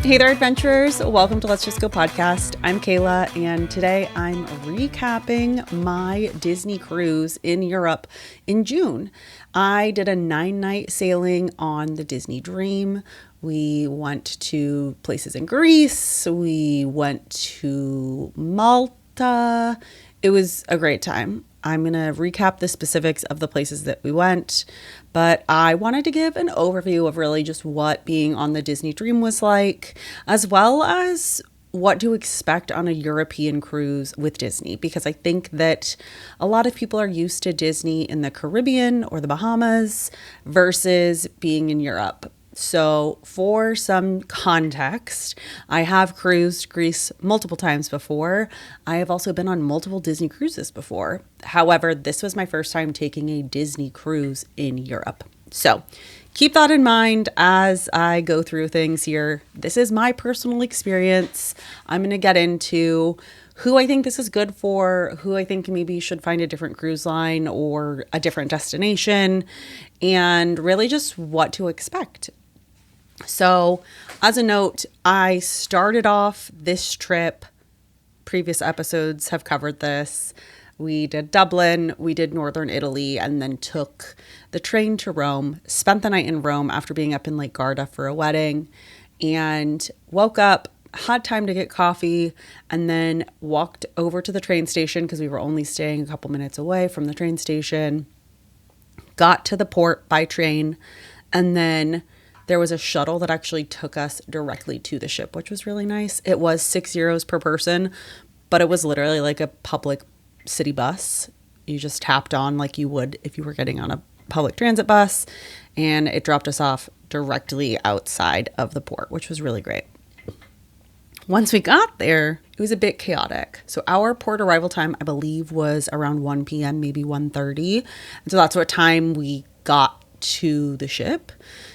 Hey there, adventurers. Welcome to Let's Just Go podcast. I'm Kayla, and today I'm recapping my Disney cruise in Europe in June. I did a 9-night sailing on the Disney Dream. We went to places in Greece. We went to Malta. It was a great time. I'm going to recap the specifics of the places that we went, but I wanted to give an overview of really just what being on the Disney Dream was like, as well as what to expect on a European cruise with Disney, because I think that a lot of people are used to Disney in the Caribbean or the Bahamas versus being in Europe. So for some context, I have cruised Greece multiple times before. I have also been on multiple Disney cruises before. However, this was my first time taking a Disney cruise in Europe. So keep that in mind as I go through things here. This is my personal experience. I'm going to get into who I think this is good for, who I think maybe should find a different cruise line or a different destination, and really just what to expect. So as a note, I started off this trip. Previous episodes have covered this. We did Dublin, we did Northern Italy, and then took the train to Rome, spent the night in Rome after being up in Lake Garda for a wedding, and woke up, had time to get coffee, and then walked over to the train station because we were only staying a couple minutes away from the train station, got to the port by train, and then there was a shuttle that actually took us directly to the ship, which was really nice. It was €6 per person, but it was literally like a public city bus. You just tapped on like you would if you were getting on a public transit bus, and it dropped us off directly outside of the port, which was really great. Once we got there, it was a bit chaotic. So our port arrival time, I believe, was around 1 p.m., maybe 1:30. And so that's what time we got to the ship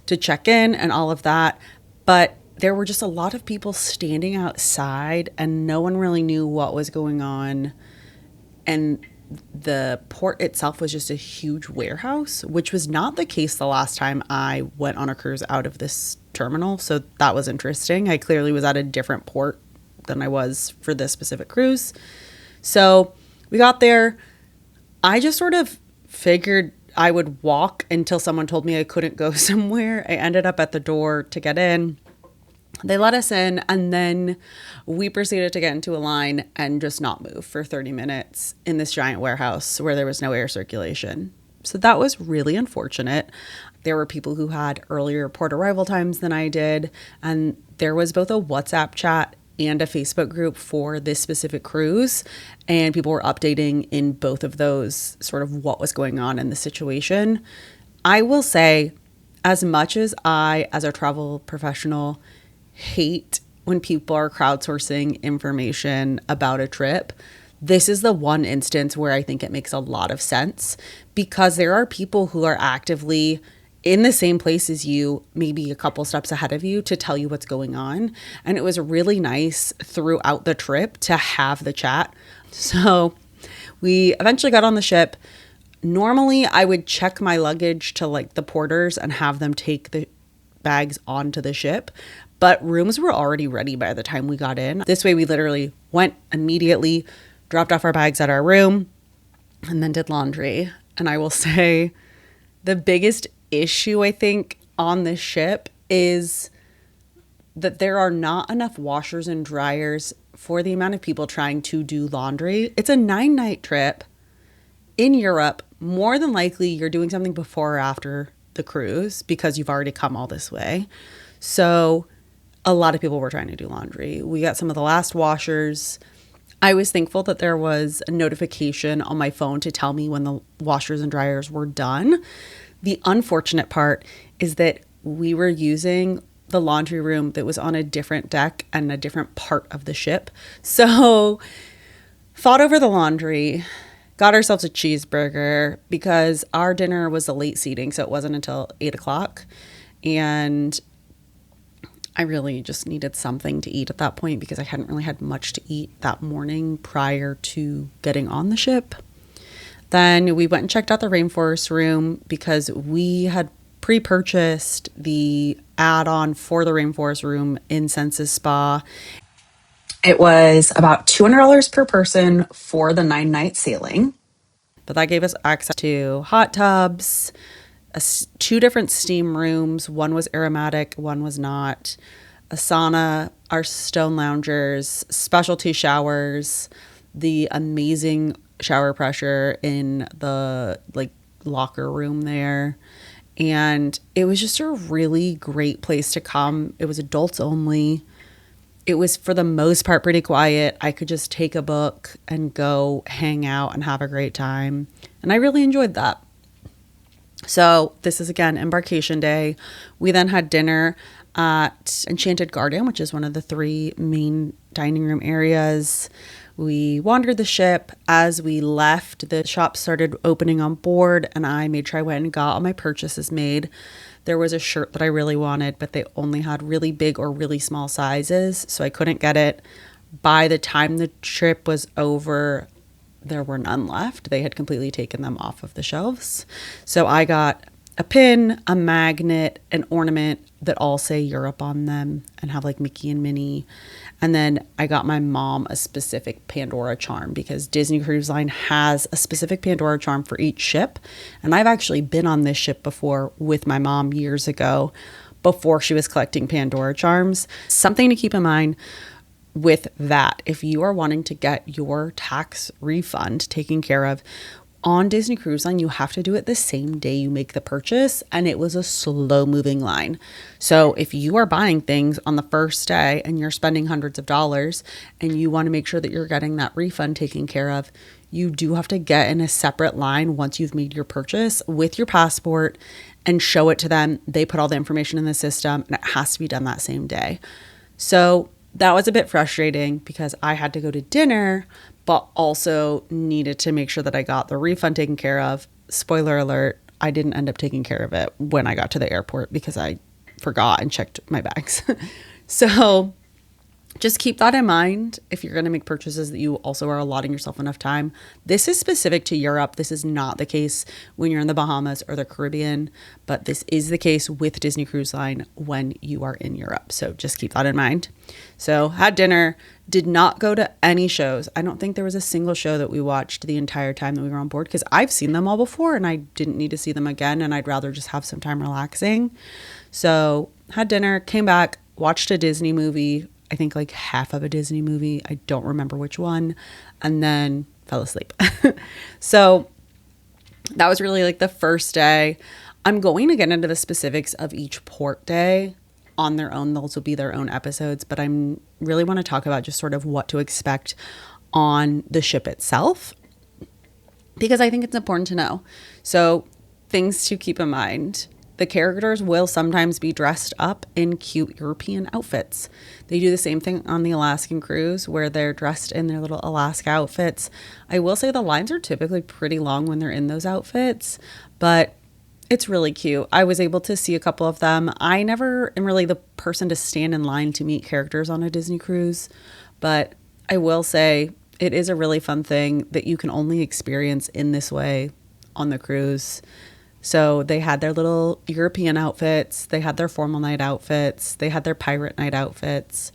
to check in and all of that. But there were just a lot of people standing outside and no one really knew what was going on. And the port itself was just a huge warehouse, which was not the case the last time I went on a cruise out of this terminal. So that was interesting. I clearly was at a different port than I was for this specific cruise. So we got there. I just sort of figured I would walk until someone told me I couldn't go somewhere. I ended up at the door to get in. They let us in, and then we proceeded to get into a line and just not move for 30 minutes in this giant warehouse where there was no air circulation. So that was really unfortunate. There were people who had earlier port arrival times than I did, and there was both a WhatsApp chat and a Facebook group for this specific cruise, and people were updating in both of those sort of what was going on in the situation. I will say, as much as I, as a travel professional, hate when people are crowdsourcing information about a trip, this is the one instance where I think it makes a lot of sense, because there are people who are actively in the same place as you, maybe a couple steps ahead of you, to tell you what's going on. And it was really nice throughout the trip to have the chat. So we eventually got on the ship. Normally I would check my luggage to like the porters and have them take the bags onto the ship, but rooms were already ready by the time we got in. This way we literally went immediately, dropped off our bags at our room, and then did laundry. And I will say the biggest issue I think on this ship is that there are not enough washers and dryers for the amount of people trying to do laundry. It's a 9-night trip in Europe. More than likely you're doing something before or after the cruise because you've already come all this way. So a lot of people were trying to do laundry. We got some of the last washers. I was thankful that there was a notification on my phone to tell me when the washers and dryers were done. The unfortunate part is that we were using the laundry room that was on a different deck and a different part of the ship. So fought over the laundry, got ourselves a cheeseburger because our dinner was a late seating, so it wasn't until 8 o'clock. And I really just needed something to eat at that point because I hadn't really had much to eat that morning prior to getting on the ship. Then we went and checked out the Rainforest Room because we had pre-purchased the add-on for the Rainforest Room in Senses Spa. It was about $200 per person for the 9-night sailing. But that gave us access to hot tubs, two different steam rooms. One was aromatic, one was not. A sauna, our stone loungers, specialty showers, the amazing shower pressure in the locker room there. And it was just a really great place to come. It was adults only. It was, for the most part, pretty quiet. I could just take a book and go hang out and have a great time. And I really enjoyed that. So this is, again, Embarkation Day. We then had dinner at Enchanted Garden, which is one of the 3 main dining room areas. We wandered the ship. As we left, the shops started opening on board, and I made sure I went and got all my purchases made. There was a shirt that I really wanted, but they only had really big or really small sizes, so I couldn't get it. By the time the trip was over, there were none left. They had completely taken them off of the shelves. So I got a pin, a magnet, an ornament that all say Europe on them and have like Mickey and Minnie. And then I got my mom a specific Pandora charm because Disney Cruise Line has a specific Pandora charm for each ship. And I've actually been on this ship before with my mom years ago, before she was collecting Pandora charms. Something to keep in mind with that, if you are wanting to get your tax refund taken care of on Disney Cruise Line, you have to do it the same day you make the purchase, and it was a slow moving line. So if you are buying things on the first day and you're spending hundreds of dollars and you want to make sure that you're getting that refund taken care of, you do have to get in a separate line once you've made your purchase with your passport and show it to them. They put all the information in the system, and it has to be done that same day. So that was a bit frustrating because I had to go to dinner, but also needed to make sure that I got the refund taken care of. Spoiler alert, I didn't end up taking care of it when I got to the airport because I forgot and checked my bags. So just keep that in mind if you're going to make purchases, that you also are allotting yourself enough time. This is specific to Europe. This is not the case when you're in the Bahamas or the Caribbean, but this is the case with Disney Cruise Line when you are in Europe. So just keep that in mind. So had dinner, did not go to any shows. I don't think there was a single show that we watched the entire time that we were on board because I've seen them all before and I didn't need to see them again, and I'd rather just have some time relaxing. So had dinner, came back, watched a Disney movie, I think like half of a Disney movie. I don't remember which one, and then fell asleep. So that was really like the first day. I'm going to get into the specifics of each port day on their own. Those will be their own episodes, but I'm really want to talk about just sort of what to expect on the ship itself, because I think it's important to know. So things to keep in mind. The characters will sometimes be dressed up in cute European outfits. They do the same thing on the Alaskan cruise where they're dressed in their little Alaska outfits. I will say the lines are typically pretty long when they're in those outfits, but it's really cute. I was able to see a couple of them. I never am really the person to stand in line to meet characters on a Disney cruise, but I will say it is a really fun thing that you can only experience in this way on the cruise. So they had their little European outfits, they had their formal night outfits, they had their pirate night outfits.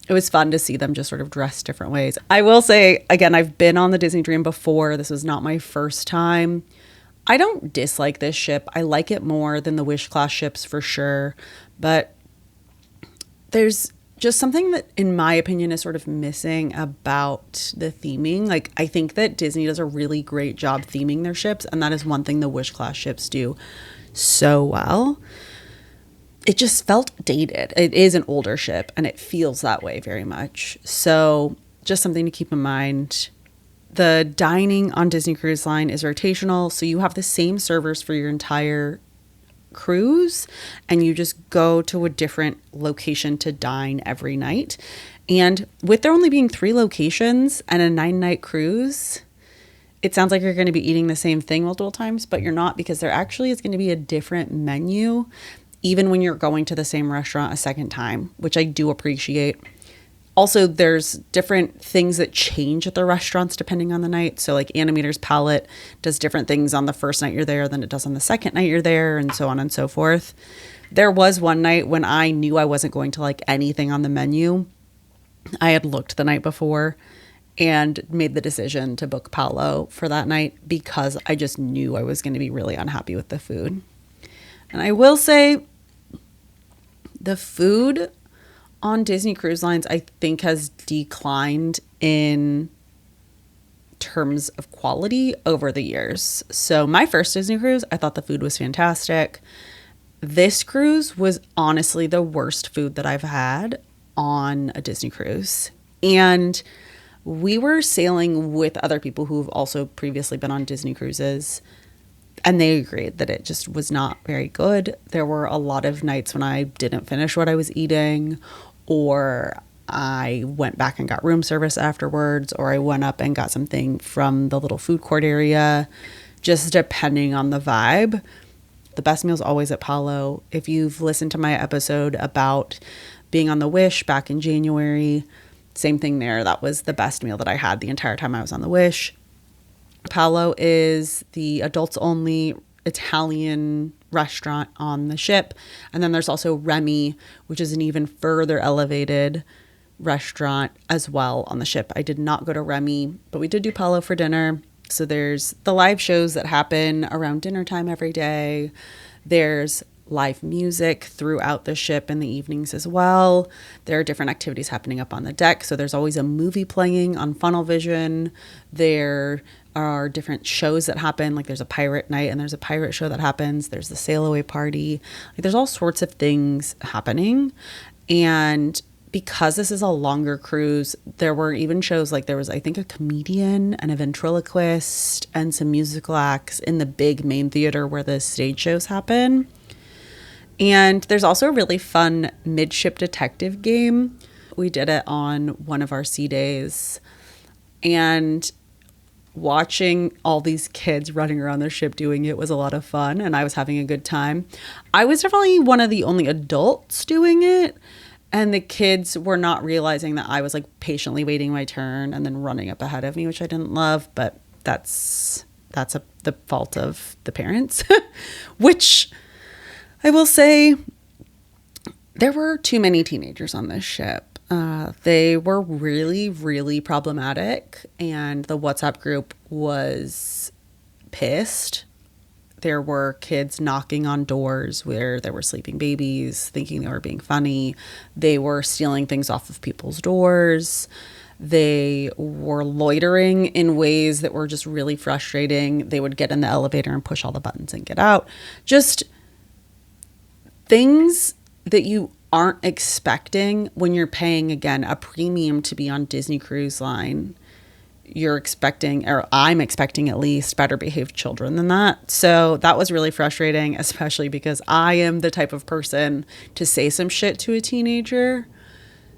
It was fun to see them just sort of dressed different ways. I will say, again, I've been on the Disney Dream before. This was not my first time. I don't dislike this ship. I like it more than the Wish class ships for sure. But there's just something that, in my opinion, is sort of missing about the theming. Like, I think that Disney does a really great job theming their ships, and that is one thing the Wish class ships do so well. It just felt dated. It is an older ship, and it feels that way very much. So just something to keep in mind. The dining on Disney Cruise Line is rotational, so you have the same servers for your entire cruise, and you just go to a different location to dine every night. And with there only being 3 locations and a 9-night cruise, it sounds like you're going to be eating the same thing multiple times, but you're not, because there actually is going to be a different menu even when you're going to the same restaurant a second time, which I do appreciate. Also, there's different things that change at the restaurants depending on the night. So like Animator's Palette does different things on the first night you're there than it does on the second night you're there, and so on and so forth. There was one night when I knew I wasn't going to like anything on the menu. I had looked the night before and made the decision to book Palo for that night because I just knew I was going to be really unhappy with the food. And I will say the food on Disney Cruise Lines, I think, has declined in terms of quality over the years. So my first Disney cruise, I thought the food was fantastic. This cruise was honestly the worst food that I've had on a Disney cruise. And we were sailing with other people who've also previously been on Disney cruises, and they agreed that it just was not very good. There were a lot of nights when I didn't finish what I was eating, or I went back and got room service afterwards, or I went up and got something from the little food court area, just depending on the vibe. The best meal's always at Palo. If you've listened to my episode about being on the Wish back in January, same thing there. That was the best meal that I had the entire time I was on the Wish. Palo is the adults only Italian restaurant on the ship. And then there's also Remy, which is an even further elevated restaurant as well on the ship. I did not go to Remy, but we did do Palo for dinner. So there's the live shows that happen around dinner time every day. There's live music throughout the ship in the evenings as well. There are different activities happening up on the deck. So there's always a movie playing on Funnel Vision. There are different shows that happen. Like there's a pirate night and there's a pirate show that happens. There's the sail away party. Like there's all sorts of things happening. And because this is a longer cruise, there were even shows like there was, I think, a comedian and a ventriloquist and some musical acts in the big main theater where the stage shows happen. And there's also a really fun midship detective game. We did it on one of our sea days. And watching all these kids running around their ship doing it was a lot of fun, and I was having a good time. I was definitely one of the only adults doing it, and the kids were not realizing that I was like patiently waiting my turn and then running up ahead of me, which I didn't love, but that's the fault of the parents, which I will say there were too many teenagers on this ship. They were really, really problematic, and the WhatsApp group was pissed. There were kids knocking on doors where there were sleeping babies, thinking they were being funny. They were stealing things off of people's doors. They were loitering in ways that were just really frustrating. They would get in the elevator and push all the buttons and get out. Just things that you aren't expecting when you're paying, again, a premium to be on Disney Cruise Line. You're expecting, or I'm expecting at least, better behaved children than that. So that was really frustrating, especially because I am the type of person to say some shit to a teenager.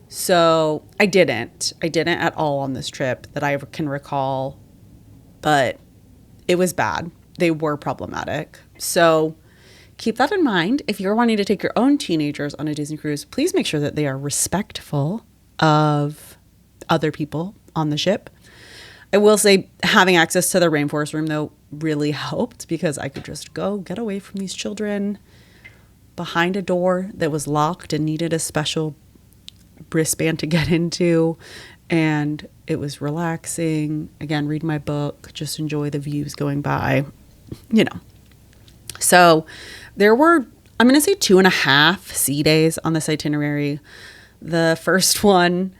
So I didn't at all on this trip that I can recall, but it was bad. They were problematic. So keep that in mind. If you're wanting to take your own teenagers on a Disney cruise, please make sure that they are respectful of other people on the ship. I will say having access to the Rainforest Room, though, really helped because I could just go get away from these children behind a door that was locked and needed a special wristband to get into. And it was relaxing. Again, read my book, just enjoy the views going by, you know. So there were, I'm going to say 2.5 sea days on this itinerary. The first one,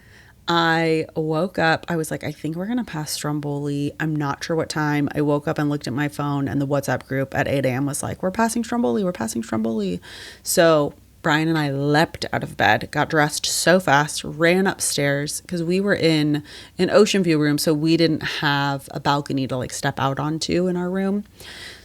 I woke up, I was like, I think we're going to pass Stromboli. I'm not sure what time. I woke up and looked at my phone, and the WhatsApp group at 8 a.m. was like, we're passing Stromboli, we're passing Stromboli. So Brian and I leapt out of bed, got dressed so fast, ran upstairs because we were in an ocean view room. So we didn't have a balcony to like step out onto in our room.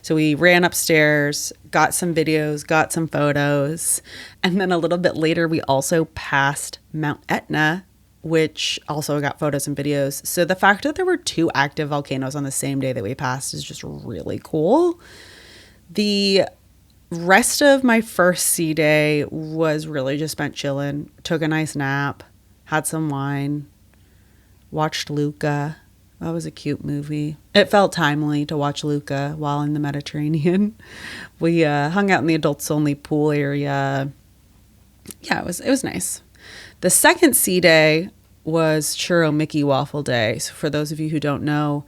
So we ran upstairs, got some videos, got some photos. And then a little bit later, we also passed Mount Etna, which also got photos and videos. So the fact that there were 2 active volcanoes on the same day that we passed is just really cool. The rest of my first sea day was really just spent chilling, took a nice nap, had some wine, watched Luca. That was a cute movie. It felt timely to watch Luca while in the Mediterranean. We hung out in the adults only pool area. Yeah, it was nice. The second sea day was Churro Mickey Waffle Day. So for those of you who don't know,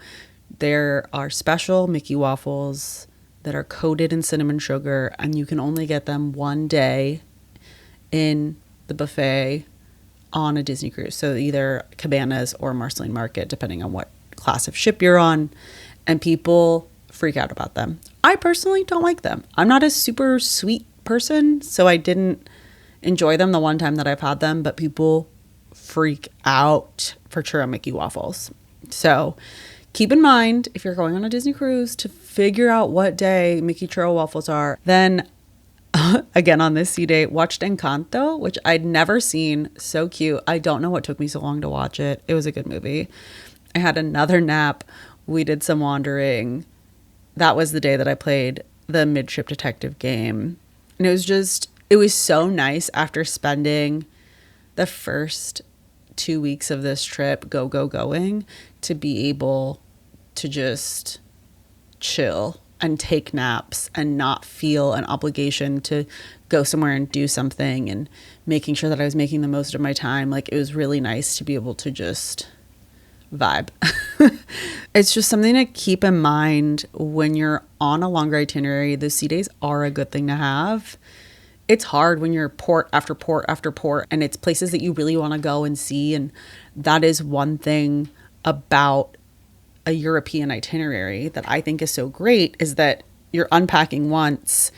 there are special Mickey waffles that are coated in cinnamon sugar, and you can only get them one day in the buffet on a Disney cruise. So either Cabanas or Marceline Market, depending on what class of ship you're on. And people freak out about them. I personally don't like them. I'm not a super sweet person, so I didn't enjoy them the one time that I've had them, but people freak out for Churro Mickey waffles. So keep in mind, if you're going on a Disney cruise, to figure out what day Mickey Churro waffles are. Then again, on this sea day, watched Encanto, which I'd never seen. So cute. I don't know what took me so long to watch it. It was a good movie. I had another nap. We did some wandering. That was the day that I played the Midship Detective game. And it was so nice after spending the first 2 weeks of this trip going to be able to just chill and take naps and not feel an obligation to go somewhere and do something, and making sure that I was making the most of my time. Like, it was really nice to be able to just vibe. It's just something to keep in mind when you're on a longer itinerary. Those sea days are a good thing to have. It's hard when you're port after port after port, and it's places that you really want to go and see. And that is one thing about a European itinerary that I think is so great, is that you're unpacking once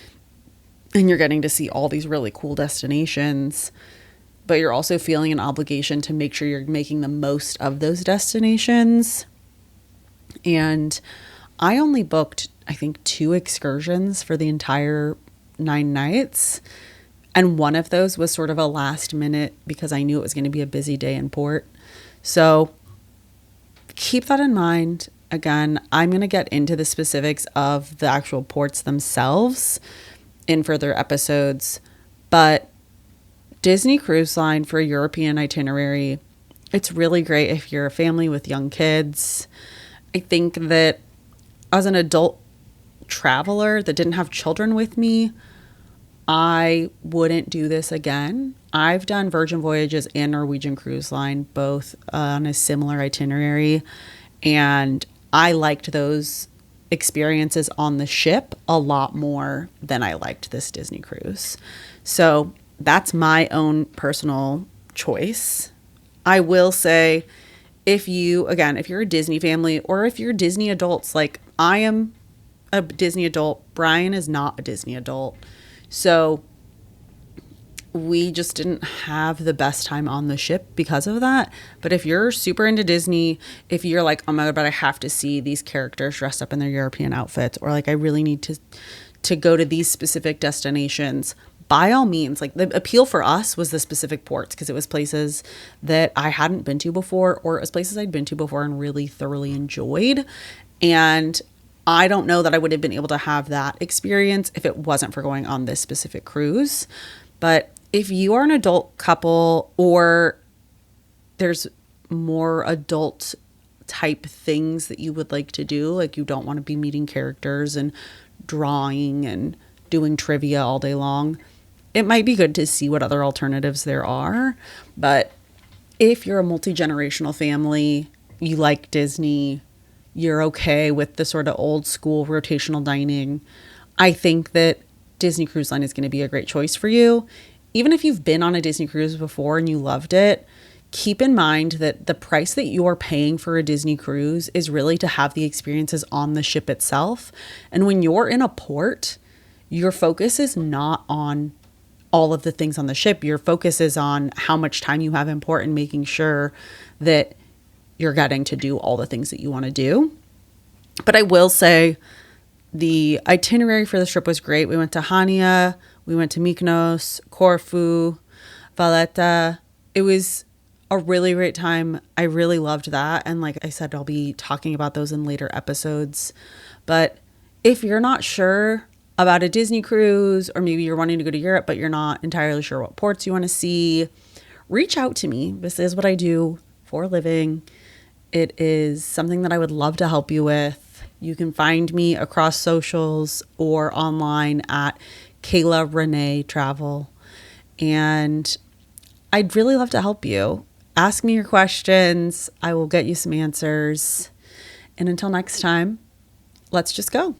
and you're getting to see all these really cool destinations, but you're also feeling an obligation to make sure you're making the most of those destinations. And I only booked, I think, 2 excursions for the entire 9 nights. And one of those was sort of a last minute because I knew it was going to be a busy day in port. So keep that in mind. Again, I'm going to get into the specifics of the actual ports themselves in further episodes, but Disney Cruise Line for a European itinerary, it's really great if you're a family with young kids. I think that as an adult traveler that didn't have children with me, I wouldn't do this again. I've done Virgin Voyages and Norwegian Cruise Line, both on a similar itinerary, and I liked those experiences on the ship a lot more than I liked this Disney cruise. So that's my own personal choice. I will say, if you're a Disney family, or if you're Disney adults, like I am a Disney adult, Brian is not a Disney adult. So we just didn't have the best time on the ship because of that. But if you're super into Disney, if you're like, oh my God, but I have to see these characters dressed up in their European outfits, or like I really need to go to these specific destinations, by all means. Like, the appeal for us was the specific ports, because it was places that I hadn't been to before, or it was places I'd been to before and really thoroughly enjoyed. And I don't know that I would have been able to have that experience if it wasn't for going on this specific cruise. But if you are an adult couple, or there's more adult type things that you would like to do, like you don't want to be meeting characters and drawing and doing trivia all day long, it might be good to see what other alternatives there are. But if you're a multi-generational family, you like Disney, you're okay with the sort of old school rotational dining, I think that Disney Cruise Line is going to be a great choice for you. Even if you've been on a Disney cruise before and you loved it, keep in mind that the price that you're paying for a Disney cruise is really to have the experiences on the ship itself. And when you're in a port, your focus is not on all of the things on the ship. Your focus is on how much time you have in port and making sure that you're getting to do all the things that you want to do. But I will say the itinerary for this trip was great. We went to Hania, we went to Mykonos, Corfu, Valletta. It was a really great time. I really loved that. And like I said, I'll be talking about those in later episodes. But if you're not sure about a Disney cruise, or maybe you're wanting to go to Europe, but you're not entirely sure what ports you want to see, reach out to me. This is what I do for a living. It is something that I would love to help you with. You can find me across socials or online at Kayla Renee Travel. And I'd really love to help you. Ask me your questions. I will get you some answers. And until next time, let's just go.